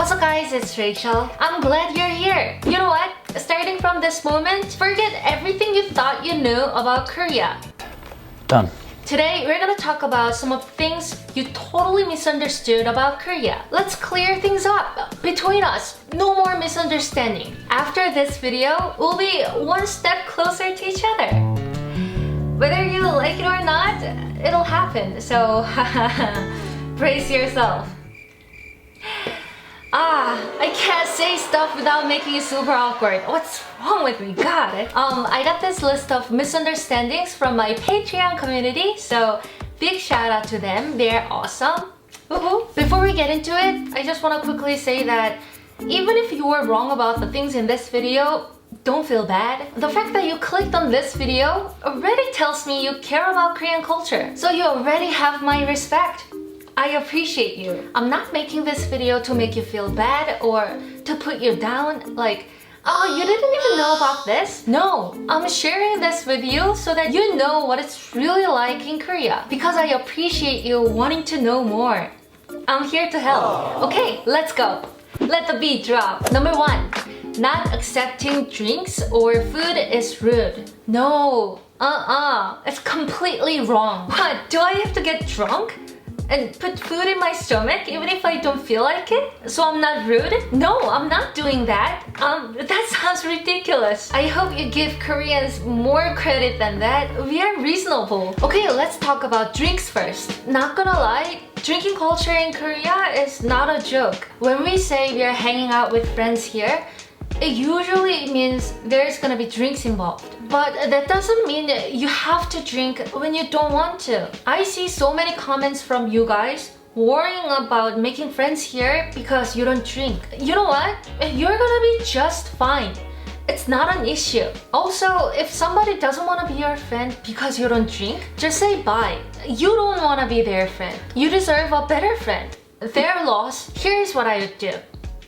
What's up guys, it's Rachel. I'm glad you're here. You know what? Starting from this moment, forget everything you thought you knew about Korea. Done. Today, we're gonna talk about some of the things you totally misunderstood about Korea. Let's clear things up. Between us, no more misunderstanding. After this video, we'll be one step closer to each other. Whether you like it or not, it'll happen. So, brace yourself. I can't say stuff without making it super awkward. What's wrong with me? God. I got this list of misunderstandings from my Patreon community, so big shout out to them. They're awesome. Woohoo! Before we get into it, I just want to quickly say that even if you were wrong about the things in this video, don't feel bad. The fact that you clicked on this video already tells me you care about Korean culture, so you already have my respect. I appreciate you. I'm not making this video to make you feel bad or to put you down, like, oh, you didn't even know about this? No, I'm sharing this with you so that you know what it's really like in Korea, because I appreciate you wanting to know more. I'm here to help. Okay, let's go. Let the beat drop. Number 1, not accepting drinks or food is rude. No, it's completely wrong. What, do I have to get drunk and put food in my stomach even if I don't feel like it? So I'm not rude? No, I'm not doing that. That sounds ridiculous. I hope you give Koreans more credit than that. We are reasonable. Okay, let's talk about drinks first. Not gonna lie, drinking culture in Korea is not a joke. When we say we are hanging out with friends here, it usually means there's gonna be drinks involved. But that doesn't mean you have to drink when you don't want to. I see so many comments from you guys worrying about making friends here because you don't drink. You know what? You're gonna be just fine. It's not an issue. Also, if somebody doesn't want to be your friend because you don't drink, just say bye. You don't want to be their friend. You deserve a better friend. Their loss. Here's what I would do.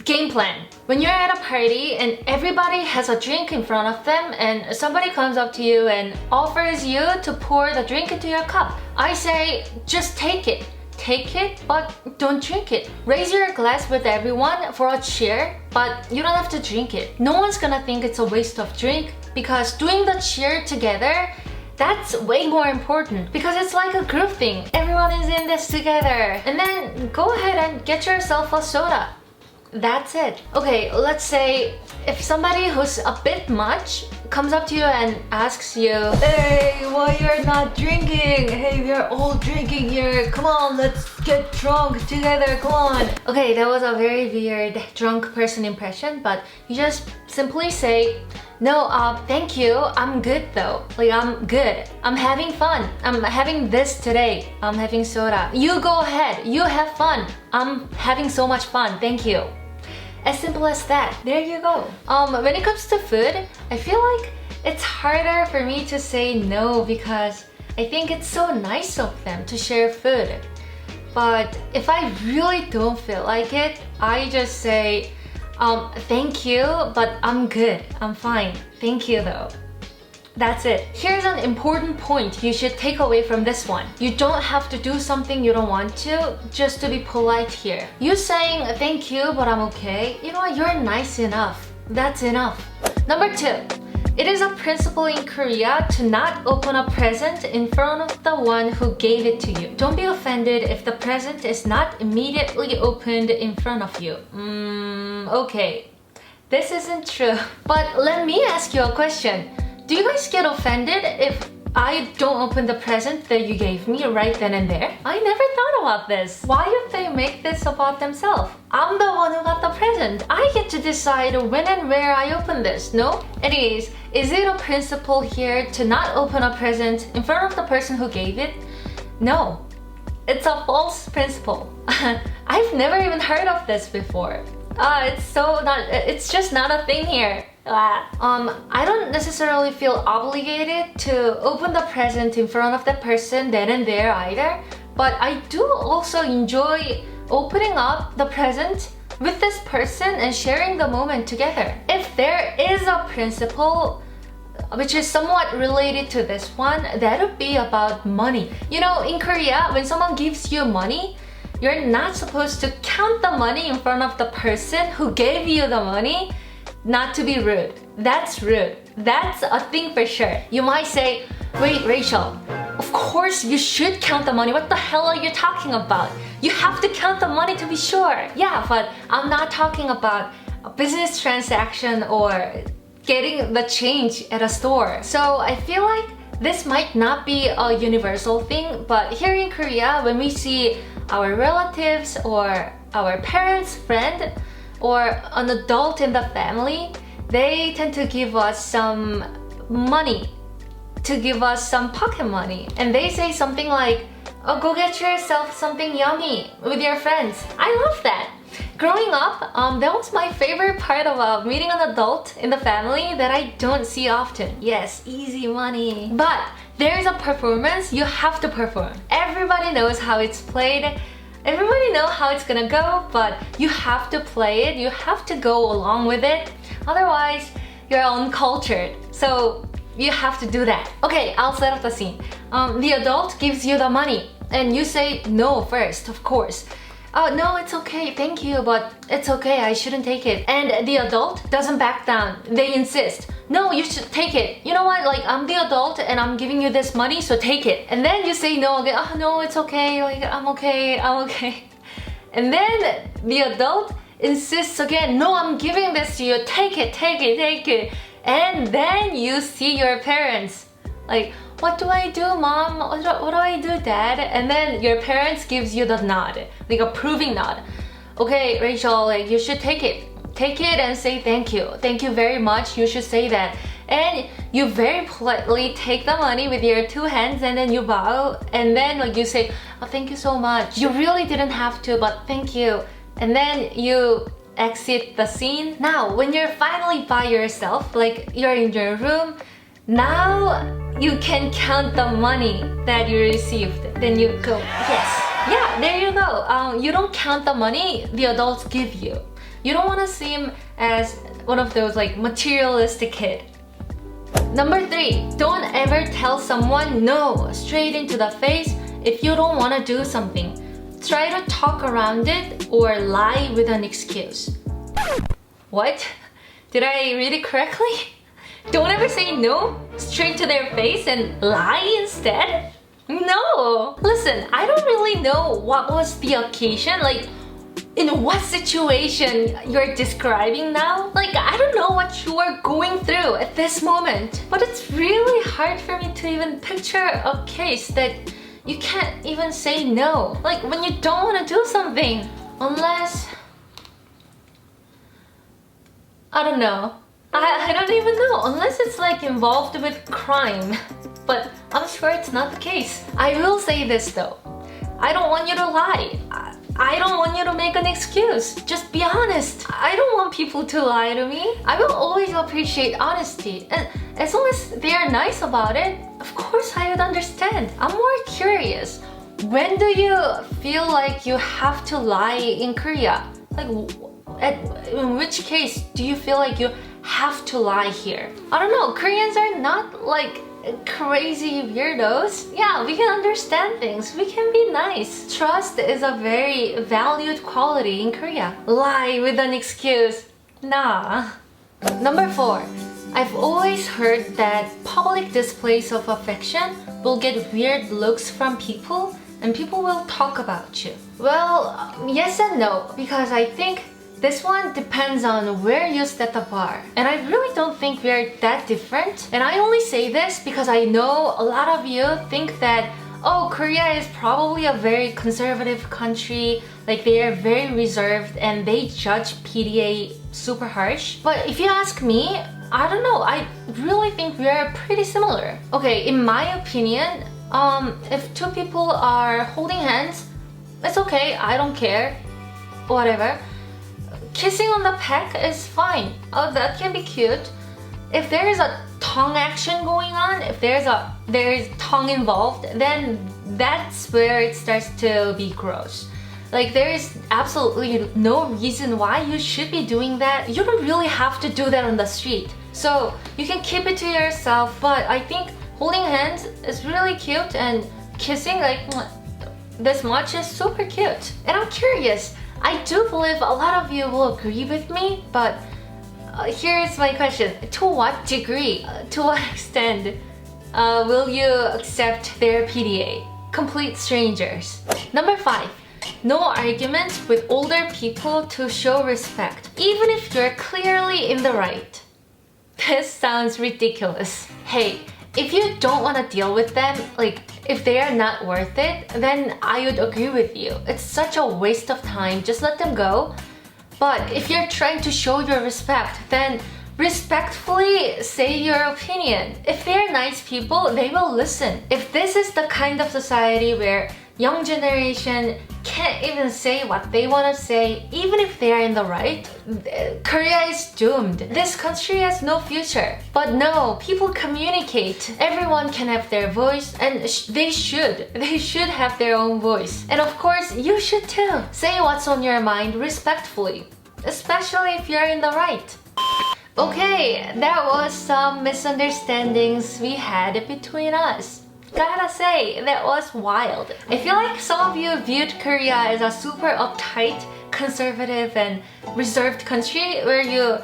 Game plan. When you're at a party and everybody has a drink in front of them and somebody comes up to you and offers you to pour the drink into your cup, I say, just take it. Take it, but don't drink it. Raise your glass with everyone for a cheer, but you don't have to drink it. No one's gonna think it's a waste of drink because doing the cheer together, that's way more important because it's like a group thing. Everyone is in this together. And then go ahead and get yourself a soda. That's it. Okay, let's say if somebody who's a bit much comes up to you and asks you, hey, why you're not drinking? Hey, we're all drinking here. Come on, let's get drunk together. Come on. Okay, that was a very weird drunk person impression, but you just simply say, no, thank you. I'm good though. Like, I'm good. I'm having fun. I'm having this today. I'm having soda. You go ahead. You have fun. I'm having so much fun. Thank you. As simple as that. There you go. When it comes to food, I feel like it's harder for me to say no because I think it's so nice of them to share food. But if I really don't feel like it, I just say, thank you, but I'm good. I'm fine. Thank you though. That's it. Here's an important point you should take away from this one. You don't have to do something you don't want to just to be polite here. You saying thank you, but I'm okay. You know what? You're nice enough. That's enough. Number 2. It is a principle in Korea to not open a present in front of the one who gave it to you. Don't be offended if the present is not immediately opened in front of you. Okay. This isn't true. But let me ask you a question. Do you guys get offended if I don't open the present that you gave me right then and there? I never thought about this. Why would they make this about themselves? I'm the one who got the present. I get to decide when and where I open this, no? Anyways, is it a principle here to not open a present in front of the person who gave it? No. It's a false principle. I've never even heard of this before. It's just not a thing here. I don't necessarily feel obligated to open the present in front of that person then and there either, but I do also enjoy opening up the present with this person and sharing the moment together. If there is a principle which is somewhat related to this one, that would be about money. You know, in Korea, when someone gives you money, you're not supposed to count the money in front of the person who gave you the money. Not to be rude. That's rude. That's a thing for sure. You might say, wait, Rachel, of course you should count the money. What the hell are you talking about? You have to count the money to be sure. Yeah, but I'm not talking about a business transaction or getting the change at a store. So I feel like this might not be a universal thing, but here in Korea, when we see our relatives or our parents' friend or an adult in the family, they tend to give us some money, to give us some pocket money. And they say something like, oh, go get yourself something yummy with your friends. I love that. Growing up, that was my favorite part of meeting an adult in the family that I don't see often. Yes, easy money. But there's a performance you have to perform. Everybody knows how it's played. Everybody knows how it's gonna go, but you have to play it. You have to go along with it. Otherwise, you're uncultured. So you have to do that. Okay, I'll set up the scene. The adult gives you the money and you say no first, of course. Oh, no, it's okay, thank you, but it's okay, I shouldn't take it. And the adult doesn't back down. They insist, no, you should take it. You know what, like, I'm the adult and I'm giving you this money, so take it. And then you say no again, oh, no, it's okay, like, I'm okay. And then the adult insists again, no, I'm giving this to you, take it. And then you see your parents, like, what do I do, mom? What do I do, dad? And then your parents gives you the nod, like approving nod. Okay, Rachel, like, you should take it. Take it and say thank you. Thank you very much. You should say that. And you very politely take the money with your two hands and then you bow. And then like you say, oh, thank you so much. You really didn't have to, but thank you. And then you exit the scene. Now, when you're finally by yourself, like you're in your room, now you can count the money that you received. Then you go, yes. Yeah, there you go. You don't count the money the adults give you. You don't want to seem as one of those like materialistic kid. Number 3, don't ever tell someone no straight into the face if you don't want to do something. Try to talk around it or lie with an excuse. What? Did I read it correctly? Don't ever say no straight to their face and lie instead? No! Listen, I don't really know what was the occasion, like in what situation you're describing now. Like, I don't know what you are going through at this moment. But it's really hard for me to even picture a case that you can't even say no. Like when you don't want to do something. Unless... I don't know. I don't even know, unless it's like involved with crime. But I'm sure it's not the case. I will say this though. I don't want you to lie. I don't want you to make an excuse. Just be honest. I don't want people to lie to me. I will always appreciate honesty. And as long as they are nice about it, of course I would understand. I'm more curious. When do you feel like you have to lie in Korea? Like, in which case do you feel like you have to lie here? I don't know, Koreans are not like crazy weirdos. Yeah, we can understand things. We can be nice. Trust is a very valued quality in Korea. Lie with an excuse. Nah. Number 4. I've always heard that public displays of affection will get weird looks from people and people will talk about you. Well, yes and no, because I think this one depends on where you set the bar. And I really don't think we're that different. And I only say this because I know a lot of you think that, oh, Korea is probably a very conservative country. Like they are very reserved and they judge PDA super harsh. But if you ask me, I don't know. I really think we are pretty similar. Okay, in my opinion, if two people are holding hands, it's okay. I don't care. Whatever. Kissing on the peck is fine. Oh, that can be cute. If there is a tongue action going on, if there is tongue involved, then that's where it starts to be gross. Like there is absolutely no reason why you should be doing that. You don't really have to do that on the street. So you can keep it to yourself, but I think holding hands is really cute and kissing, like, this much is super cute. And I'm curious, I do believe a lot of you will agree with me, but here's my question. To what degree, to what extent will you accept their PDA? Complete strangers. Number 5. No arguments with older people to show respect, even if you're clearly in the right. This sounds ridiculous. Hey, if you don't want to deal with them, like if they are not worth it, then I would agree with you. It's such a waste of time, just let them go. But if you're trying to show your respect, then respectfully say your opinion. If they're nice people, they will listen. If this is the kind of society where young generation can't even say what they want to say, even if they are in the right, Korea is doomed. This country has no future. But no, people communicate. Everyone can have their voice, and they should. They should have their own voice. And of course, you should too. Say what's on your mind respectfully, especially if you're in the right. Okay, that was some misunderstandings we had between us. Gotta say, that was wild. I feel like some of you viewed Korea as a super uptight, conservative, and reserved country where you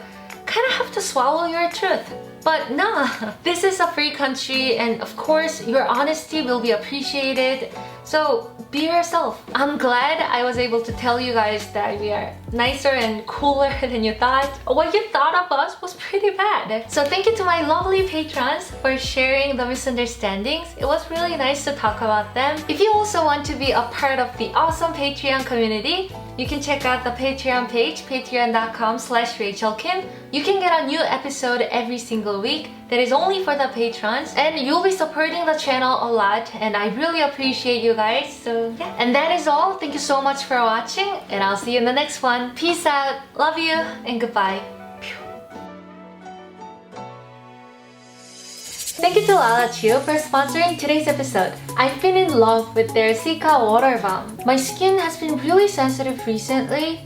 kind of have to swallow your truth. But nah, this is a free country, and of course, your honesty will be appreciated. So be yourself. I'm glad I was able to tell you guys that we are nicer and cooler than you thought. What you thought of us was pretty bad. So thank you to my lovely patrons for sharing the misunderstandings. It was really nice to talk about them. If you also want to be a part of the awesome Patreon community, you can check out the Patreon page, patreon.com/RachelKim. You can get a new episode every single week that is only for the patrons, and you'll be supporting the channel a lot, and I really appreciate you guys. So yeah, and that is all. Thank you so much for watching, and I'll see you in the next one. Peace out, love you, and goodbye. Thank you to Lalachuu for sponsoring today's episode. I've been in love with their Sika water balm. My skin has been really sensitive recently,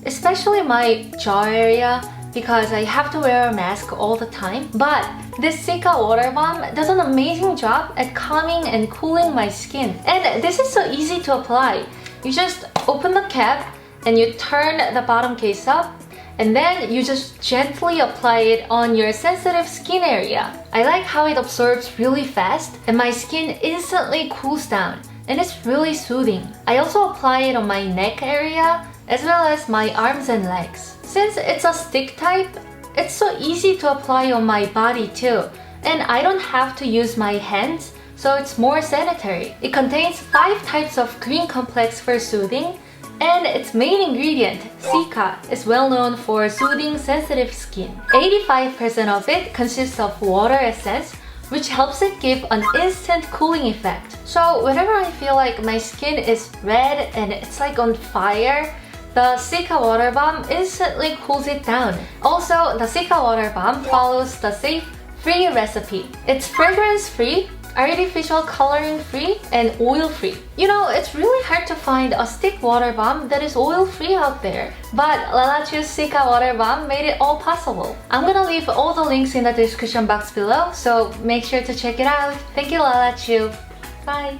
especially my jaw area, because I have to wear a mask all the time. But this Sika water balm does an amazing job at calming and cooling my skin. And this is so easy to apply. You just open the cap and you turn the bottom case up, and then you just gently apply it on your sensitive skin area. I like how it absorbs really fast and my skin instantly cools down, and it's really soothing. I also apply it on my neck area as well as my arms and legs. Since it's a stick type, it's so easy to apply on my body too, and I don't have to use my hands, so it's more sanitary. It contains 5 types of green complex for soothing, and its main ingredient, Sika, is well known for soothing sensitive skin. 85% of it consists of water essence, which helps it give an instant cooling effect. So whenever I feel like my skin is red and it's like on fire, the Sika water balm instantly cools it down. Also, the Sika water balm follows the safe, free recipe. It's fragrance-free, artificial coloring-free, and oil-free. You know, it's really hard to find a stick water balm that is oil-free out there. But Lalachuu's Sika water balm made it all possible. I'm gonna leave all the links in the description box below, so make sure to check it out. Thank you, Lalachuu. Bye!